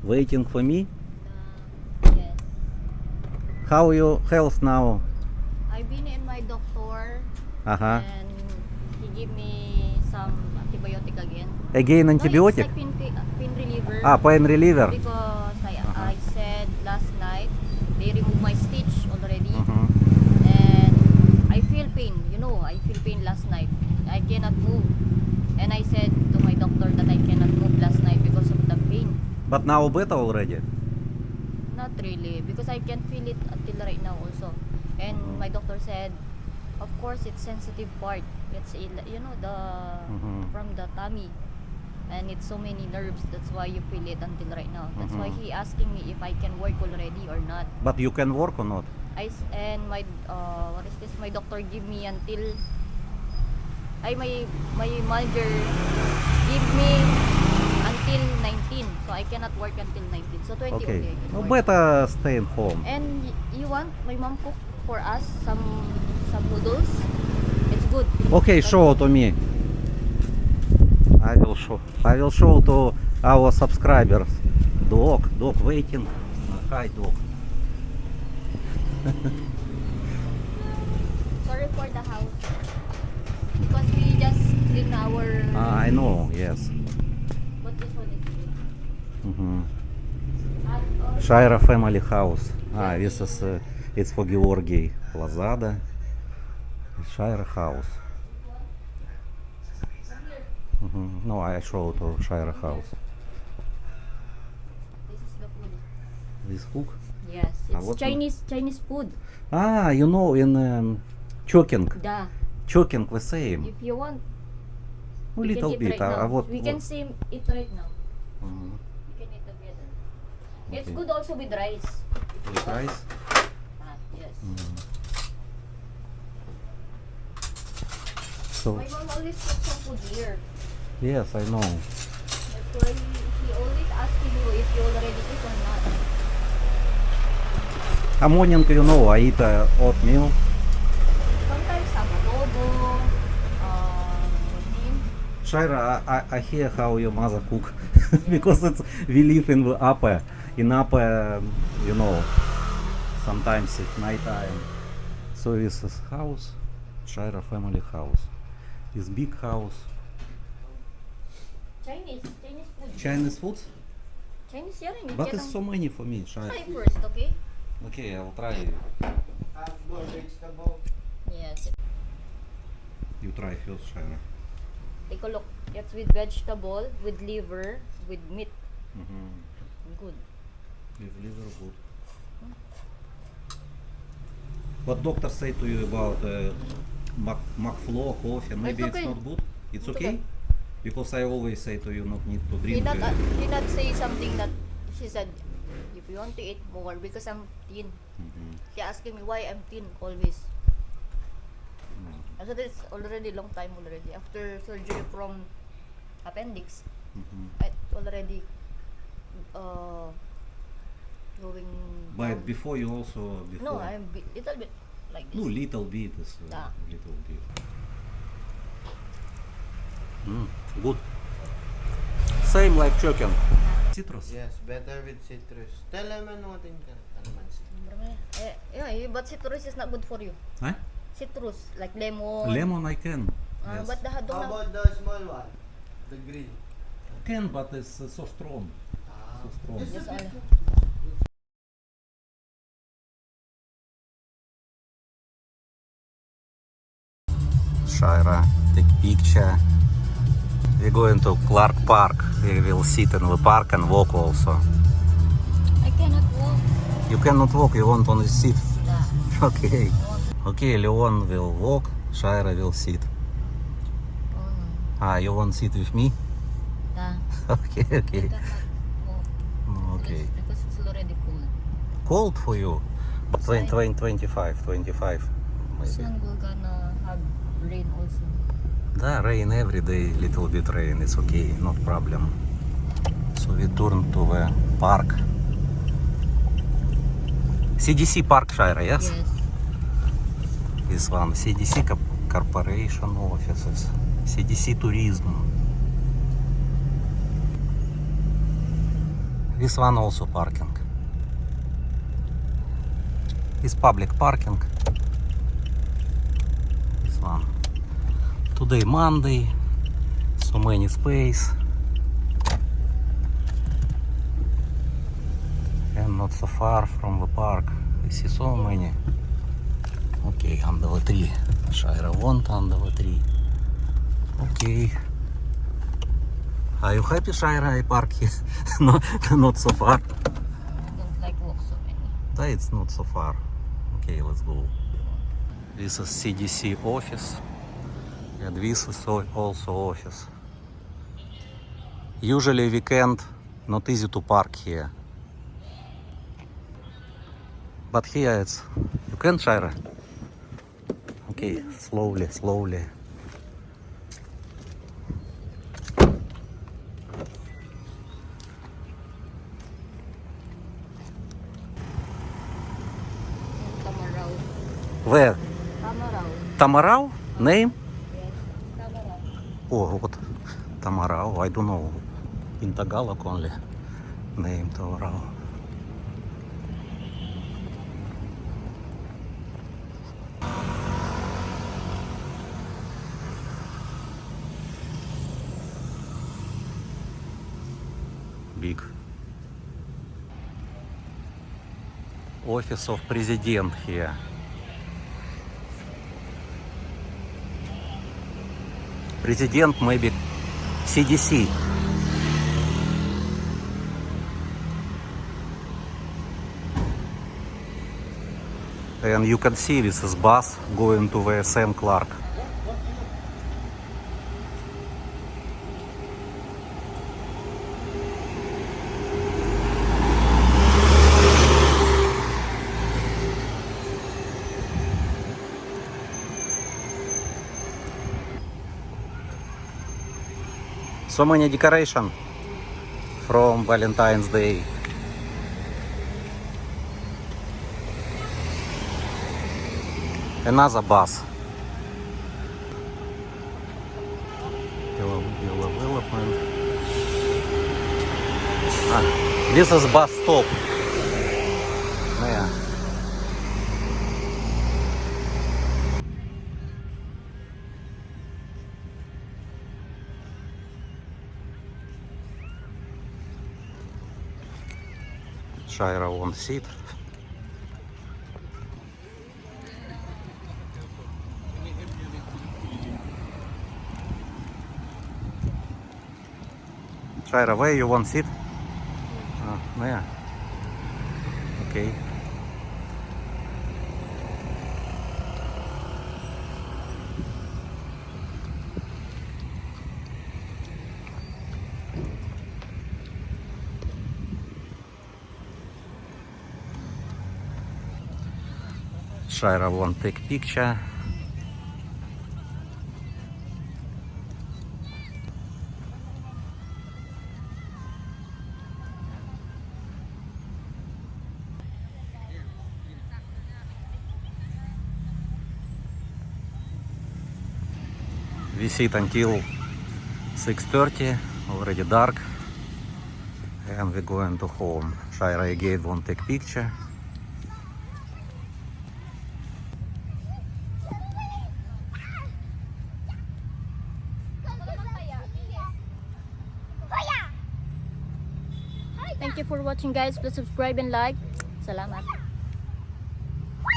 Waiting for me? Yes. How your health now? I've been in my doctor Ага. and he gave me some antibiotic again. Again No, antibiotic? it's like pain reliever. Pain reliever. Because Uh-huh. I said last night they removed my stitch already. Mhm. And I feel pain. I feel pain last night. I cannot move. And I said to my doctor that I cannot move last night because of the pain. But now better already? Not really, because I can feel it until right now also. And my doctor said, of course, it's sensitive part. It's the from the tummy, and it's so many nerves. That's why you feel it until right now. That's why he asking me if I can work already or not. But you can work or not? And my what is this? My doctor give me until my manager give me until 19, so I cannot work until 19. So 20 Okay. only I can No, work. better staying home. And you want my mom cook for us some noodles? It's good. Okay, show to me. I will show to our subscribers. Dog waiting. Hi, dog. Sorry for the house. Because we just clean our... I know, yes. But this one is good. Mhm. And, Shaira family house. This is it's for Georgi Lazada. Shaira house. No, I show to Shaira house. this is the food. This cook? Yes, it's what- Chinese food. In choking. Da. Choking the same. If you want, A we little can eat bit. right now. What, We can eat right now. Mhm. We can eat together. It's Okay. good also with rice. With rice? Yes. So, My mom always cooks some food here. yes, I know. That's why he always asking you if you already eat or not. A morning, I eat oatmeal. Sometimes some adobo, Shaira, I hear how your mother cook because we live in the upper, sometimes at night time. So this is house, Shaira family house. This big house. Chinese food. Chinese food? Chinese yan. But it's so many for me, Try Shaira. first, okay? Okay, I'll try. Have more vegetable. Yes. You try first, Shaira. Take a look. It's with vegetable, with liver, with meat. Good. With liver good. What doctor say to you about McFlo coffee? Maybe it's okay. not good. It's It's okay? okay. Because I always say to you not need to He drink. not say something that she said, if you want to eat more, because I'm thin. She asking me why I'm thin always. I said it's already long time already. After surgery from appendix, I already going But down. before you also before. No, I'm little bit like this. No, little bit is Ah. little bit. Good. Same like chicken. Citrus. Yes, better with citrus. Tell lemon natin ka. Yeah, but citrus is not good for you. Huh? Citrus, like lemon. Lemon I can. Yes. But the How hadong about the small one? The green. Can, but it's so strong. So strong. Just Yes, a bit. all. Shaira, take picture. We're going to Clark Park. We will sit in the park and walk also. I cannot walk. You cannot walk, you want only sit. Da. Okay. Okay, Leon will walk, Shaira will sit. You want sit with me? Da. Okay, I okay. cannot walk. Okay. Because it's already cold. Cold for you? But Outside. 25 maybe. Soon we're gonna have rain also. Да, rain every day, little bit rain, it's okay, not problem. So we turn to the park. CDC Park, Shaira, yes? Yes. This one, CDC Corporation offices, CDC Tourism. This one also parking. It's public parking. This one. Today Monday. So many space. And not so far from the park. We see so many. Okay, under the tree. Shaira want under the tree. Okay. Are you happy, Shaira? I park here. No, not so far. I don't like walk so many. It's not so far. Okay, let's go. This is CDC office. And this is also office. Usually weekend not easy to park here. But here it's... You can, Shaira? Okay, slowly, slowly. Tamarao. Where? Tamarao. Tamarau? Name? Yes, Tamarao. Oh, what? Tamarau. I don't know. In Tagalog only. Name Tamarau. Big. Office of President here. President maybe CDC. And you can see this is bus going to the Sam Clark. So many decoration from Valentine's Day. Another bus. Development. This is bus stop. Yeah. Shaira won't sit. Shaira, where you want sit? Yeah. Okay. Shaira won't take picture. We sit until 6:30, already dark, and we're going to home. Shaira again won't take picture. Thank you for watching, guys. Please subscribe and like. Salamat.